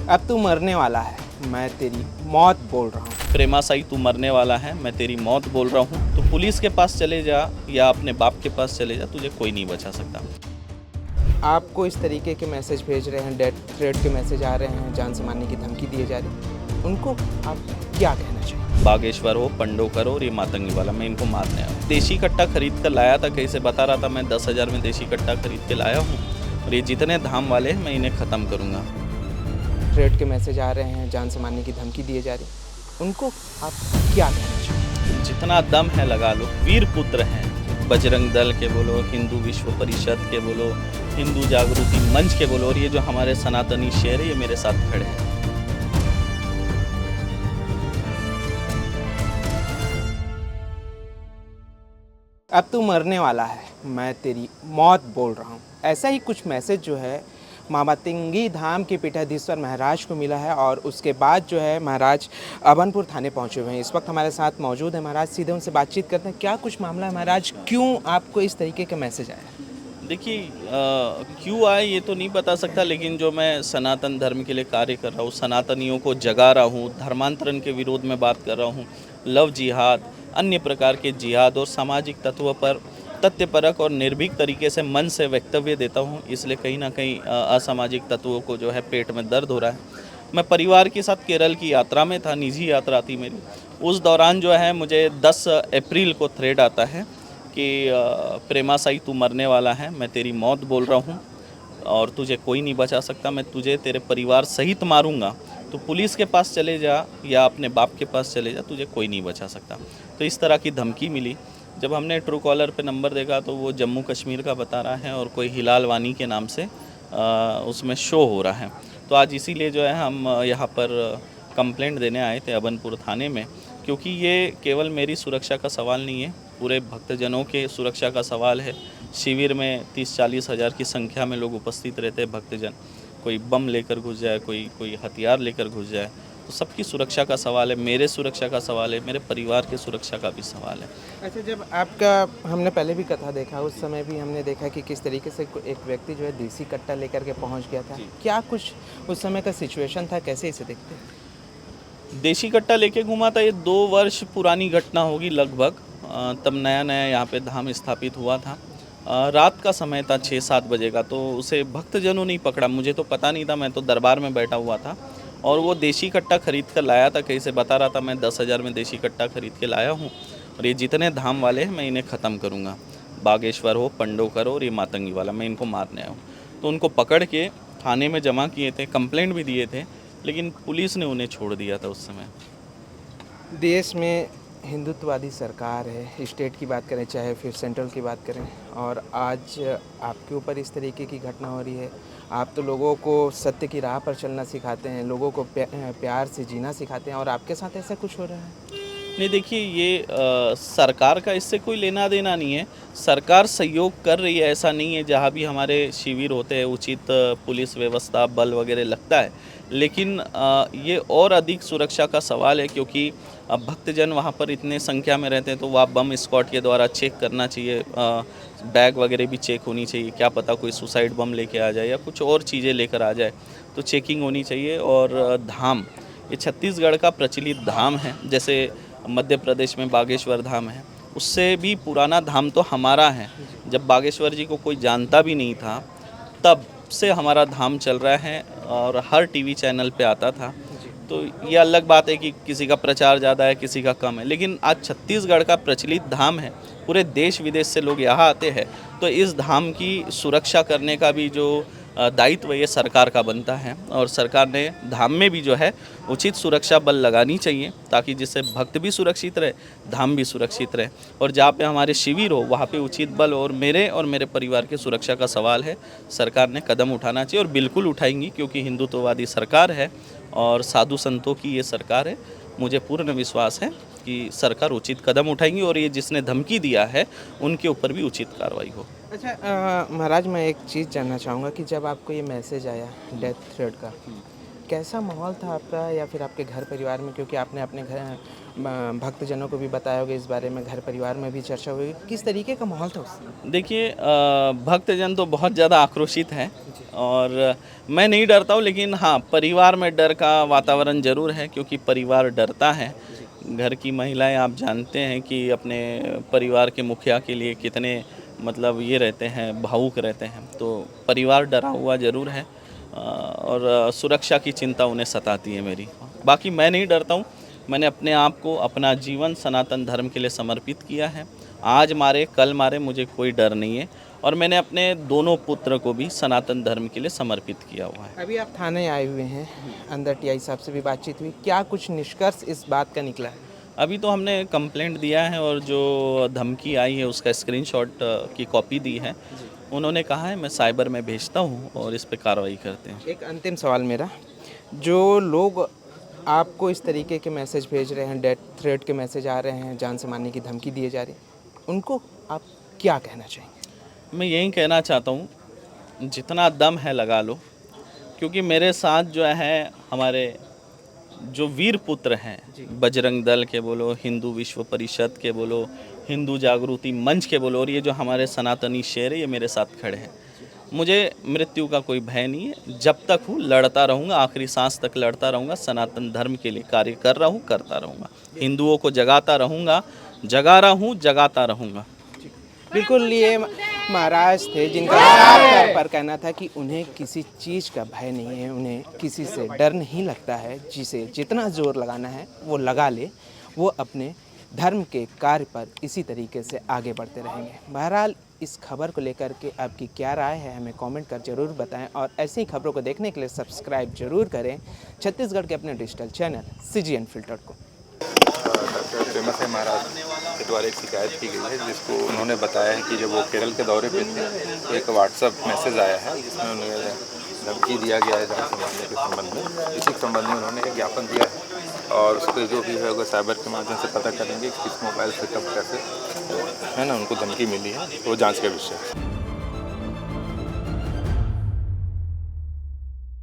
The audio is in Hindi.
अब तू मरने वाला है, मैं तेरी मौत बोल रहा हूँ। प्रेमासाई तू मरने वाला है, मैं तेरी मौत बोल रहा हूँ। तो पुलिस के पास चले जा या अपने बाप के पास चले जा, तुझे कोई नहीं बचा सकता। आपको इस तरीके के मैसेज भेज रहे हैं, डेथ थ्रेट के मैसेज आ रहे हैं, जान से मारने की धमकी दिए जा रही है, उनको आप क्या कहना चाहिए? बागेश्वर हो, पंडोकर हो और ये मातंगी वाला, मैं इनको मारने आया हूँ। देसी कट्टा खरीद कर लाया था, कहीं से बता रहा था मैं 10,000 में देसी कट्टा खरीद के लाया हूँ और ये जितने धाम वाले हैं मैं इन्हें ख़त्म करूँगा। थ्रेट के मैसेज आ रहे हैं, जान से मारने की धमकी दिए जा रही है, उनको आप क्या कहना चाहिए? जितना दम है लगा लो, वीर पुत्र हैं। बजरंग दल के बोलो, हिंदू विश्व परिषद के बोलो, हिंदू जागृति मंच के बोलो, और ये जो हमारे सनातनी शेर है ये मेरे साथ खड़े हैं। अब तू मरने वाला है, मैं तेरी मौत बोल रहा हूँ। ऐसा ही कुछ मैसेज जो है मातंगी धाम के पीठाधीश्वर महाराज को मिला है और उसके बाद जो है महाराज अभनपुर थाने पहुँचे हुए हैं। इस वक्त हमारे साथ मौजूद है महाराज, सीधे उनसे बातचीत करते हैं। क्या कुछ मामला है महाराज, क्यों आपको इस तरीके का मैसेज आया? देखिए, क्यों आए ये तो नहीं बता सकता, लेकिन जो मैं सनातन धर्म के लिए कार्य कर रहा हूँ, सनातनियों को जगा रहा हूँ, धर्मांतरण के विरोध में बात कर रहा हूँ, लव जिहाद, अन्य प्रकार के जिहाद और सामाजिक तत्वों पर तथ्यपरक और निर्भीक तरीके से मन से वक्तव्य देता हूँ, इसलिए कहीं ना कहीं असामाजिक तत्वों को जो है पेट में दर्द हो रहा है। मैं परिवार के साथ केरल की यात्रा में था, निजी यात्रा थी मेरी। उस दौरान जो है मुझे 10 अप्रैल को थ्रेड आता है कि प्रेमासाई तू मरने वाला है, मैं तेरी मौत बोल रहा हूँ और तुझे कोई नहीं बचा सकता, मैं तुझे तेरे परिवार सहित मारूंगा। तो पुलिस के पास चले जा या अपने बाप के पास चले जा, तुझे कोई नहीं बचा सकता। तो इस तरह की धमकी मिली। जब हमने ट्रू कॉलर पे नंबर देखा तो वो जम्मू कश्मीर का बता रहा है और कोई हिलाल वानी के नाम से उसमें शो हो रहा है। तो आज इसीलिए जो है हम यहाँ पर कंप्लेंट देने आए थे अभनपुर थाने में, क्योंकि ये केवल मेरी सुरक्षा का सवाल नहीं है, पूरे भक्तजनों के सुरक्षा का सवाल है। शिविर में 30-40 हज़ार की संख्या में लोग उपस्थित रहते हैं भक्तजन। कोई बम लेकर घुस जाए, कोई हथियार लेकर घुस जाए, तो सबकी सुरक्षा का सवाल है, मेरे सुरक्षा का सवाल है, मेरे परिवार की सुरक्षा का भी सवाल है। अच्छा, जब आपका हमने पहले भी कथा देखा, उस समय भी हमने देखा कि किस तरीके से एक व्यक्ति जो है देसी कट्टा लेकर के पहुंच गया था। क्या कुछ उस समय का सिचुएशन था, कैसे इसे देखते हैं? देसी कट्टा लेके घुमा था, ये 2 वर्ष पुरानी घटना होगी लगभग। तब नया नया यहाँ पे धाम स्थापित हुआ था। रात का समय था, 6-7 बजे का। तो उसे भक्तजनों ने पकड़ा, मुझे तो पता नहीं था, मैं तो दरबार में बैठा हुआ था और वो देसी कट्टा खरीद कर लाया था, कहीं से बता रहा था मैं 10,000 में देसी कट्टा खरीद के लाया हूँ और ये जितने धाम वाले हैं मैं इन्हें ख़त्म करूँगा। बागेश्वर हो, पंडोकर हो और ये मातंगी वाला, मैं इनको मारने आया हूँ। तो उनको पकड़ के थाने में जमा किए थे, कंप्लेंट भी दिए थे, लेकिन पुलिस ने उन्हें छोड़ दिया था उस समय। देश में हिंदुत्ववादी सरकार है, स्टेट की बात करें चाहे फिर सेंट्रल की बात करें, और आज आपके ऊपर इस तरीके की घटना हो रही है। आप तो लोगों को सत्य की राह पर चलना सिखाते हैं, लोगों को प्यार से जीना सिखाते हैं, और आपके साथ ऐसा कुछ हो रहा है? नहीं, देखिए, ये सरकार का इससे कोई लेना देना नहीं है। सरकार सहयोग कर रही है, ऐसा नहीं है। जहाँ भी हमारे शिविर होते हैं उचित पुलिस व्यवस्था, बल वगैरह लगता है, लेकिन ये और अधिक सुरक्षा का सवाल है, क्योंकि अब भक्तजन वहाँ पर इतने संख्या में रहते हैं, तो वहाँ बम स्क्वाड के द्वारा चेक करना चाहिए। बैग वगैरह भी चेक होनी चाहिए, क्या पता कोई सुसाइड बम लेके आ जाए या कुछ और चीज़ें लेकर आ जाए, तो चेकिंग होनी चाहिए। और धाम, ये छत्तीसगढ़ का प्रचलित धाम है, जैसे मध्य प्रदेश में बागेश्वर धाम है, उससे भी पुराना धाम तो हमारा है। जब बागेश्वर जी को कोई जानता भी नहीं था, तब से हमारा धाम चल रहा है और हर टीवी चैनल पे आता था। तो ये अलग बात है कि किसी का प्रचार ज़्यादा है, किसी का कम है, लेकिन आज छत्तीसगढ़ का प्रचलित धाम है, पूरे देश विदेश से लोग यहाँ आते हैं। तो इस धाम की सुरक्षा करने का भी जो दायित्व ये सरकार का बनता है, और सरकार ने धाम में भी जो है उचित सुरक्षा बल लगानी चाहिए, ताकि जिससे भक्त भी सुरक्षित रहे, धाम भी सुरक्षित रहे। और जहाँ पे हमारे शिविर हो वहाँ पे उचित बल और मेरे परिवार की सुरक्षा का सवाल है। सरकार ने कदम उठाना चाहिए और बिल्कुल उठाएंगी, क्योंकि हिंदुत्ववादी सरकार है और साधु संतों की ये सरकार है। मुझे पूर्ण विश्वास है कि सरकार उचित कदम उठाएंगी और ये जिसने धमकी दिया है उनके ऊपर भी उचित कार्रवाई हो। अच्छा, महाराज, मैं एक चीज़ जानना चाहूँगा कि जब आपको ये मैसेज आया डेथ थ्रेट का, कैसा माहौल था आपका या फिर आपके घर परिवार में, क्योंकि आपने अपने घर भक्तजनों को भी बताया होगा इस बारे में, घर परिवार में भी चर्चा हुई, किस तरीके का माहौल था उस समय? देखिए भक्तजन तो बहुत ज़्यादा आक्रोशित हैं और मैं नहीं डरता हूँ, लेकिन हाँ परिवार में डर का वातावरण ज़रूर है, क्योंकि परिवार डरता है। घर की महिलाएं आप जानते हैं कि अपने परिवार के मुखिया के लिए कितने मतलब ये रहते हैं, भावुक रहते हैं, तो परिवार डरा हुआ ज़रूर है और सुरक्षा की चिंता उन्हें सताती है मेरी। बाकी मैं नहीं डरता हूँ, मैंने अपने आप को, अपना जीवन सनातन धर्म के लिए समर्पित किया है। आज मारे कल मारे मुझे कोई डर नहीं है और मैंने अपने दोनों पुत्र को भी सनातन धर्म के लिए समर्पित किया हुआ है। अभी आप थाने आए हुए हैं, अंदर टीआई साहब से भी बातचीत हुई, क्या कुछ निष्कर्ष इस बात का निकला है? अभी तो हमने कंप्लेंट दिया है और जो धमकी आई है उसका स्क्रीनशॉट की कॉपी दी है। उन्होंने कहा है मैं साइबर में भेजता हूँ और इस पे कार्रवाई करते हैं। एक अंतिम सवाल मेरा, जो लोग आपको इस तरीके के मैसेज भेज रहे हैं, डेथ थ्रेट के मैसेज आ रहे हैं, जान से मारने की धमकी दिए जा रही है, उनको आप क्या कहना चाहेंगे? मैं यही कहना चाहता हूँ, जितना दम है लगा लो, क्योंकि मेरे साथ जो है हमारे जो वीर पुत्र हैं, बजरंग दल के बोलो, हिंदू विश्व परिषद के बोलो, हिंदू जागृति मंच के बोलो, और ये जो हमारे सनातनी शेर है ये मेरे साथ खड़े हैं। मुझे मृत्यु का कोई भय नहीं है, जब तक हूँ लड़ता रहूँगा, आखिरी सांस तक लड़ता रहूँगा, सनातन धर्म के लिए कार्य कर रहा हूँ, करता रहूँगा, हिंदुओं को जगाता रहूँगा, जगा रहा हूँ, जगाता रहूँगा। बिल्कुल, ये महाराज थे जिनका साफ तौर पर कहना था कि उन्हें किसी चीज़ का भय नहीं है, उन्हें किसी से डर नहीं लगता है, जिसे जितना जोर लगाना है वो लगा ले, वो अपने धर्म के कार्य पर इसी तरीके से आगे बढ़ते रहेंगे। बहरहाल इस खबर को लेकर के आपकी क्या राय है हमें कमेंट कर ज़रूर बताएं और ऐसी ही खबरों को देखने के लिए सब्सक्राइब जरूर करें छत्तीसगढ़ के अपने डिजिटल चैनल CG अनफिल्टर्ड को। डॉक्टर फेमस है महाराज के द्वारा एक शिकायत की गई है, जिसको उन्होंने बताया है कि जब वो केरल के दौरे पे थे तो एक व्हाट्सएप मैसेज आया है जिसमें उन्हें धमकी दिया गया है जान से मारने के संबंध में। इसी संबंध में उन्होंने एक ज्ञापन दिया है और उस पर जो भी है वो साइबर के माध्यम से पता करेंगे किस मोबाइल से कब कैसे है ना उनको धमकी मिली है, वो जाँच का विषय है।